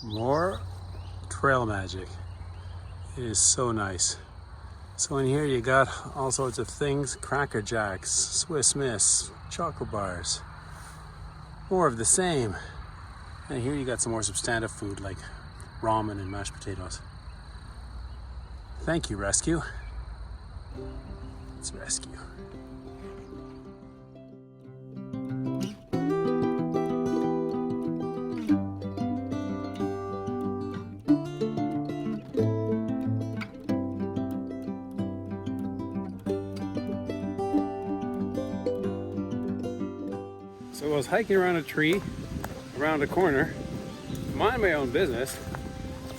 More trail magic. It is so nice. So in here you got all sorts of things, Cracker Jacks, Swiss Miss, chocolate bars, more of the same. And here you got some more substantive food like ramen and mashed potatoes. Thank you, rescue. Let's rescue. So I was hiking around a tree, around a corner, mind my own business,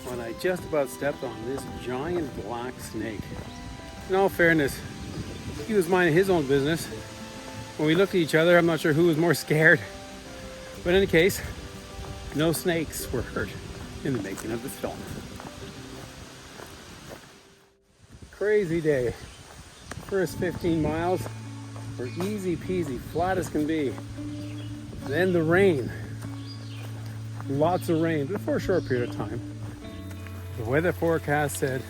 when I just about stepped on this giant black snake. In all fairness, he was minding his own business. When we looked at each other, I'm not sure who was more scared. But in any case, no snakes were hurt in the making of this film. Crazy day. First 15 miles were easy peasy, flat as can be. Then the rain. Lots of rain, but for a short period of time. The weather forecast said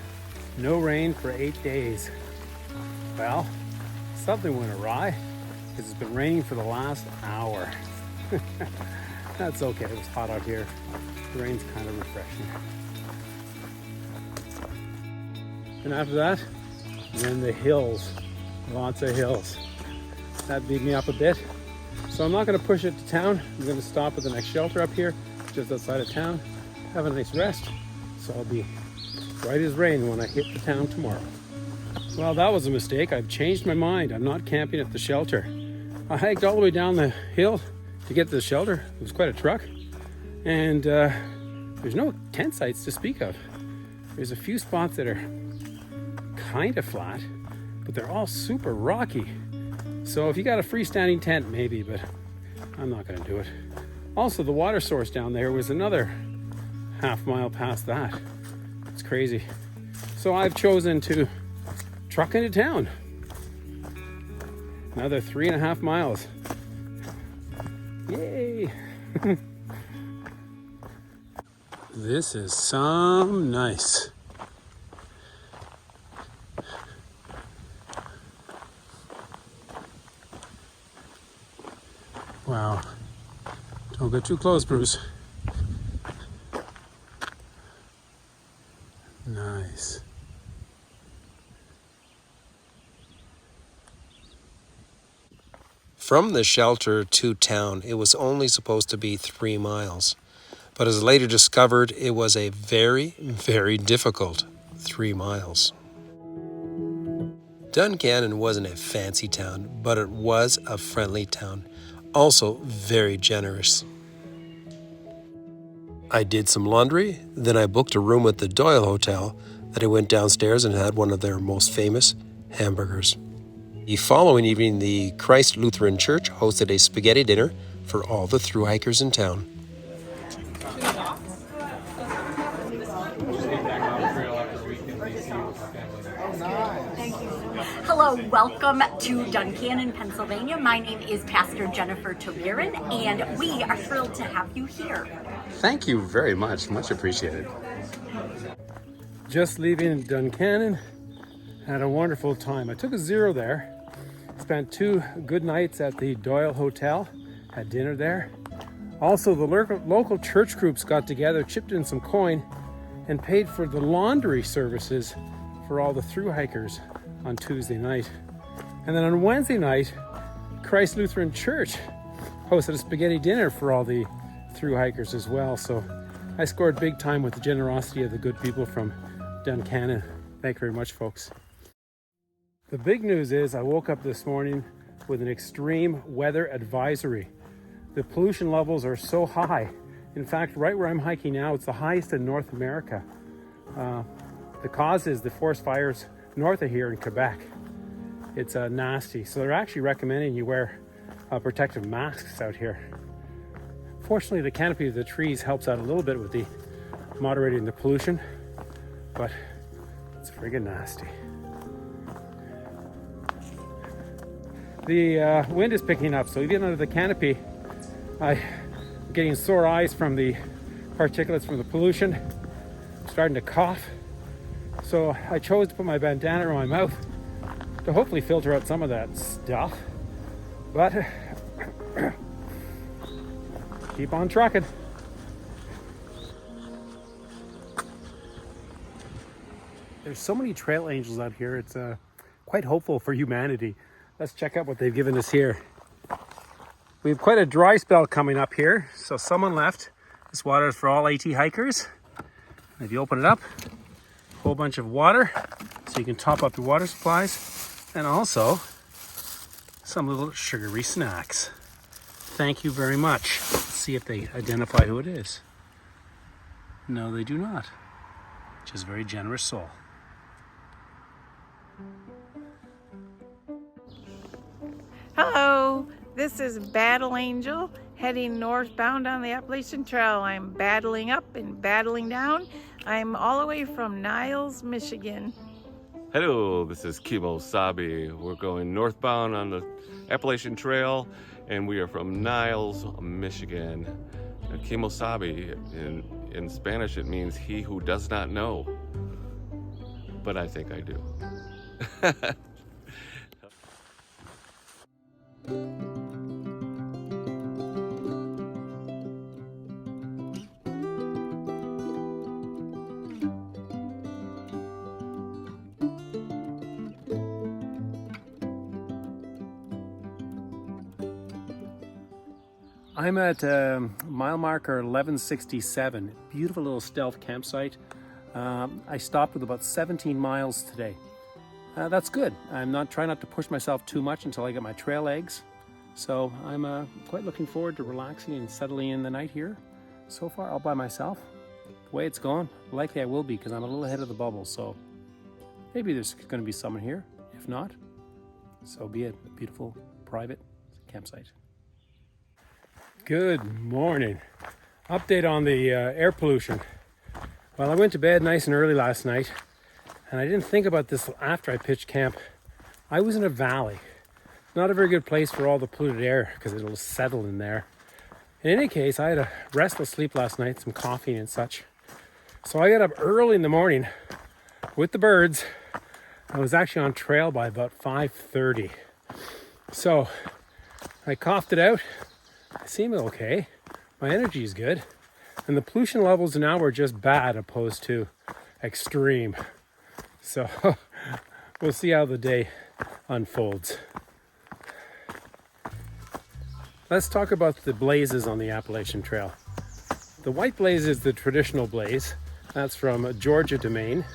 no rain for 8 days. Well, something went awry because it's been raining for the last hour. That's okay, it was hot out here. The rain's kind of refreshing. And after that, then the hills. Lots of hills. That beat me up a bit. So I'm not going to push it to town. I'm going to stop at the next shelter up here, just outside of town, have a nice rest. So I'll be right as rain when I hit the town tomorrow. Well, that was a mistake. I've changed my mind. I'm not camping at the shelter. I hiked all the way down the hill to get to the shelter. It was quite a truck. And there's no tent sites to speak of. There's a few spots that are kind of flat, but they're all super rocky. So if you got a freestanding tent, maybe, but I'm not going to do it. Also, the water source down there was another half mile past that. It's crazy. So I've chosen to truck into town. Another 3.5 miles. Yay! This is some nice. Wow. Don't get too close, Bruce. Nice. From the shelter to town, it was only supposed to be 3 miles. But as later discovered, it was a very, very difficult 3 miles. Duncannon wasn't a fancy town, but it was a friendly town. Also very generous. I did some laundry, then I booked a room at the Doyle Hotel. Then I went downstairs and had one of their most famous hamburgers. The following evening, the Christ Lutheran Church hosted a spaghetti dinner for all the thru-hikers in town. Hello, welcome to Duncannon, Pennsylvania. My name is Pastor Jennifer Tobirin, and we are thrilled to have you here. Thank you very much. Much appreciated. Just leaving Duncannon. Had a wonderful time. I took a zero there. Spent 2 good nights at the Doyle Hotel. Had dinner there. Also, the local church groups got together, chipped in some coin, and paid for the laundry services for all the thru-hikers on Tuesday night. And then on Wednesday night, Christ Lutheran Church hosted a spaghetti dinner for all the thru-hikers as well. So I scored big time with the generosity of the good people from Duncannon. Thank you very much, folks. The big news is I woke up this morning with an extreme weather advisory. The pollution levels are so high. In fact, right where I'm hiking now, it's the highest in North America. The cause is the forest fires north of here in Quebec. It's nasty. So they're actually recommending you wear protective masks out here. Fortunately, the canopy of the trees helps out a little bit with the moderating the pollution, but it's friggin' nasty. The wind is picking up, so even under the canopy, I'm getting sore eyes from the particulates from the pollution. I'm starting to cough. So I chose to put my bandana around my mouth to hopefully filter out some of that stuff. But keep on trucking. There's so many trail angels out here. It's quite hopeful for humanity. Let's check out what they've given us here. We have quite a dry spell coming up here. So someone left this water is for all AT hikers. If you open it up, a whole bunch of water so you can top up your water supplies, and also some little sugary snacks. Thank you very much. Let's see if they identify who it is. No, they do not. Just a very generous soul. Hello, this is Battle Angel heading northbound on the Appalachian Trail. I'm battling up and battling down. I'm all the way from Niles, Michigan. Hello, this is Campology. We're going northbound on the Appalachian Trail, and we are from Niles, Michigan. Campology, in Spanish, it means he who does not know. But I think I do. I'm at mile marker 1167. Beautiful little stealth campsite. I stopped with about 17 miles today. That's good. I'm not trying not to push myself too much until I get my trail legs. So I'm quite looking forward to relaxing and settling in the night here. So far, all by myself. The way it's going, likely I will be because I'm a little ahead of the bubble. So maybe there's going to be someone here. If not, so be it. A beautiful private campsite. Good morning. Update on the air pollution. Well, I went to bed nice and early last night, and I didn't think about this after I pitched camp. I was in a valley. Not a very good place for all the polluted air because it'll settle in there. In any case, I had a restless sleep last night, some coffee and such. So I got up early in the morning with the birds. I was actually on trail by about 5:30. So I coughed it out. I seem okay. My energy is good. And the pollution levels now are just bad opposed to extreme. So we'll see how the day unfolds. Let's talk about the blazes on the Appalachian Trail. The white blaze is the traditional blaze. That's from Georgia domain.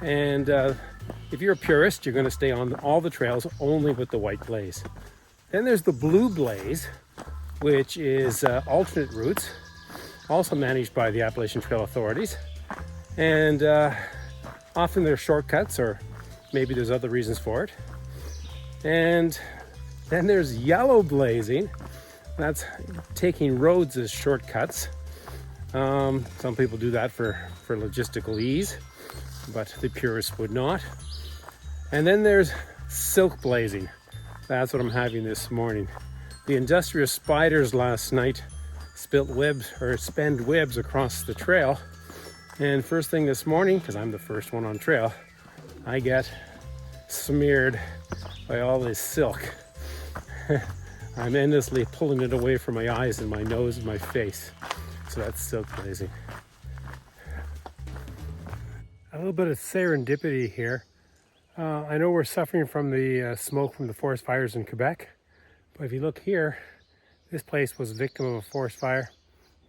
And if you're a purist, you're going to stay on all the trails only with the white blaze. Then there's the blue blaze, which is alternate routes, also managed by the Appalachian Trail authorities. And often they're shortcuts, or maybe there's other reasons for it. And then there's yellow blazing. That's taking roads as shortcuts. Some people do that for logistical ease, but the purists would not. And then there's silk blazing. That's what I'm having this morning. The industrious spiders last night spent webs across the trail. And first thing this morning, because I'm the first one on trail, I get smeared by all this silk. I'm endlessly pulling it away from my eyes and my nose and my face. So that's silk blazing. A little bit of serendipity here. I know we're suffering from the smoke from the forest fires in Quebec. But if you look here, this place was a victim of a forest fire.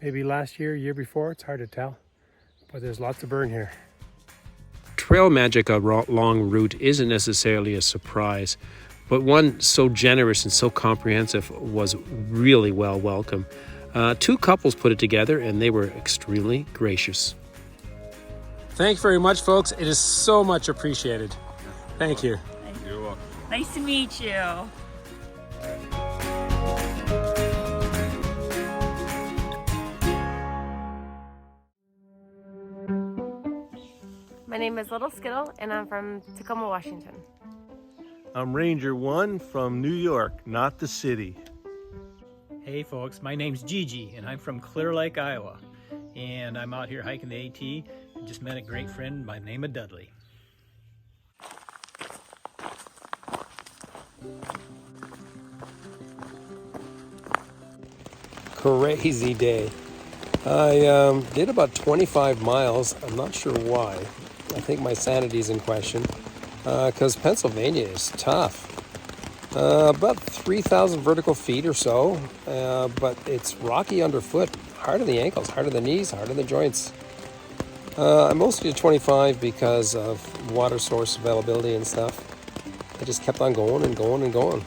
Maybe last year, year before, it's hard to tell. But there's lots of burn here. Trail magic along route isn't necessarily a surprise, but one so generous and so comprehensive was really well welcome. Two couples put it together, and they were extremely gracious. Thanks very much, folks. It is so much appreciated. Thank you. You're welcome. Nice to meet you. My name is Little Skittle, and I'm from Tacoma, Washington. I'm Ranger 1 from New York, not the city. Hey folks, my name's Gigi and I'm from Clear Lake, Iowa. and I'm out here hiking the AT. I just met a great friend by the name of Dudley. Crazy day. I did about 25 miles. I'm not sure why. I think my sanity's in question because Pennsylvania is tough. About 3,000 vertical feet or so, but it's rocky underfoot, hard on the ankles, hard on the knees, hard on the joints. I mostly did 25 because of water source availability and stuff. I just kept on going and going and going.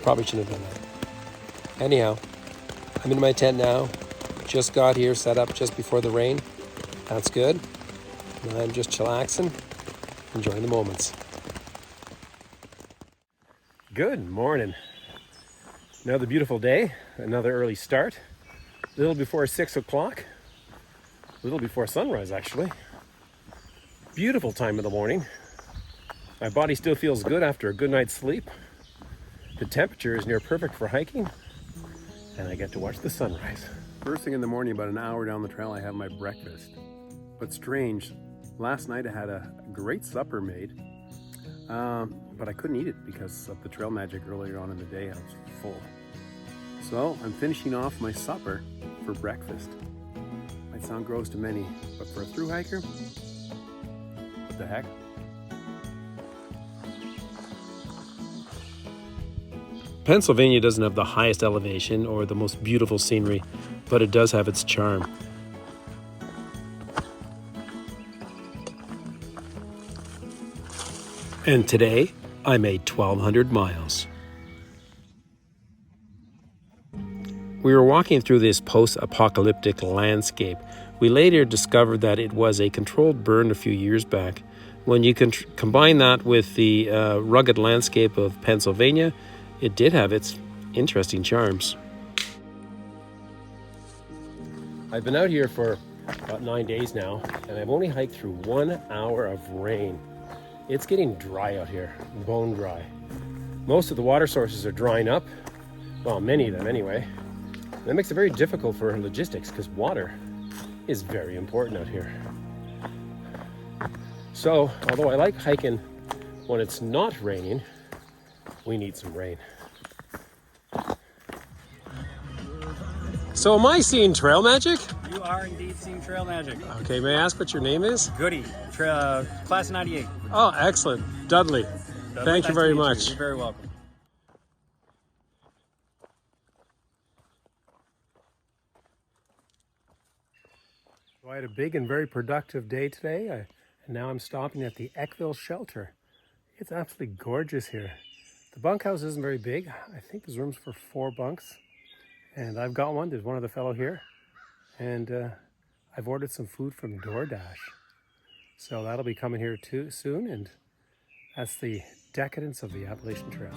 Probably shouldn't have done that. Anyhow, I'm in my tent now. Just got here, set up just before the rain. That's good. And I'm just chillaxing, enjoying the moments. Good morning. Another beautiful day, another early start. A little before 6 o'clock, a little before sunrise actually. Beautiful time of the morning. My body still feels good after a good night's sleep. The temperature is near perfect for hiking, and I get to watch the sunrise. First thing in the morning, about an hour down the trail, I have my breakfast. But strange, last night I had a great supper made. But I couldn't eat it because of the trail magic earlier on in the day. I was full. So I'm finishing off my supper for breakfast. Might sound gross to many, but for a thru hiker, what the heck? Pennsylvania doesn't have the highest elevation or the most beautiful scenery, but it does have its charm. And today, I made 1,200 miles. We were walking through this post-apocalyptic landscape. We later discovered that it was a controlled burn a few years back. When you combine that with the rugged landscape of Pennsylvania, it did have its interesting charms. I've been out here for about 9 days now, and I've only hiked through 1 hour of rain. It's getting dry out here, bone dry. Most of the water sources are drying up. Well, many of them anyway. That makes it very difficult for logistics because water is very important out here. So, although I like hiking when it's not raining, we need some rain. So am I seeing trail magic? You are indeed seeing trail magic. Okay, may I ask what your name is? Goody, class of 98. Oh, excellent. Dudley. Thank you very much. You're very welcome. So I had a big and very productive day today, and now I'm stopping at the Eckville shelter. It's absolutely gorgeous here. The bunkhouse isn't very big. I think there's rooms for 4 bunks, and I've got one. There's one other fellow here, and I've ordered some food from DoorDash. So that'll be coming here too soon, and that's the decadence of the Appalachian Trail.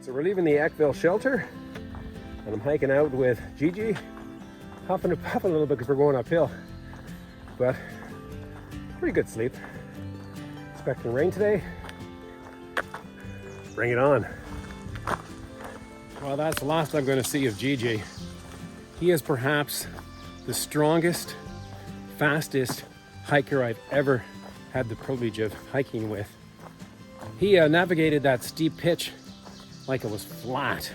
So we're leaving the Eckville shelter, and I'm hiking out with Gigi, huffing and puffing a little bit because we're going uphill, but pretty good sleep. Expecting rain today. Bring it on. Well, that's the last I'm going to see of Gigi. He is perhaps the strongest, fastest hiker I've ever had the privilege of hiking with. He navigated that steep pitch like it was flat.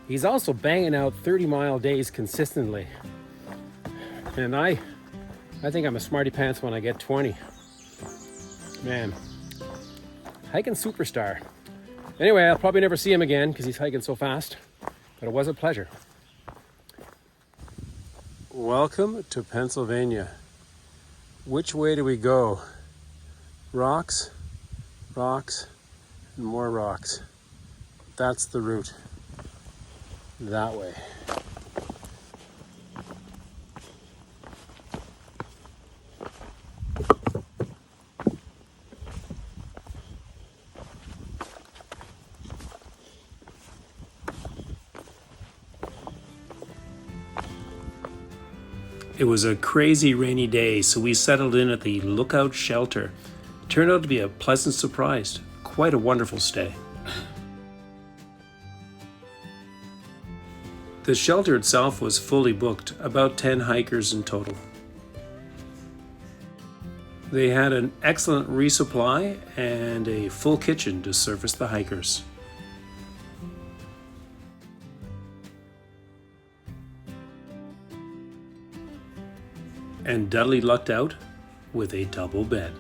He's also banging out 30-mile days consistently. And I think I'm a smarty pants when I get 20. Man, hiking superstar. Anyway, I'll probably never see him again because he's hiking so fast, but it was a pleasure. Welcome to Pennsylvania. Which way do we go? Rocks, rocks, and more rocks. That's the route. That way. It was a crazy rainy day, so we settled in at the Lookout Shelter. Turned out to be a pleasant surprise. Quite a wonderful stay. The shelter itself was fully booked, about 10 hikers in total. They had an excellent resupply and a full kitchen to service the hikers. And Dudley lucked out with a double bed.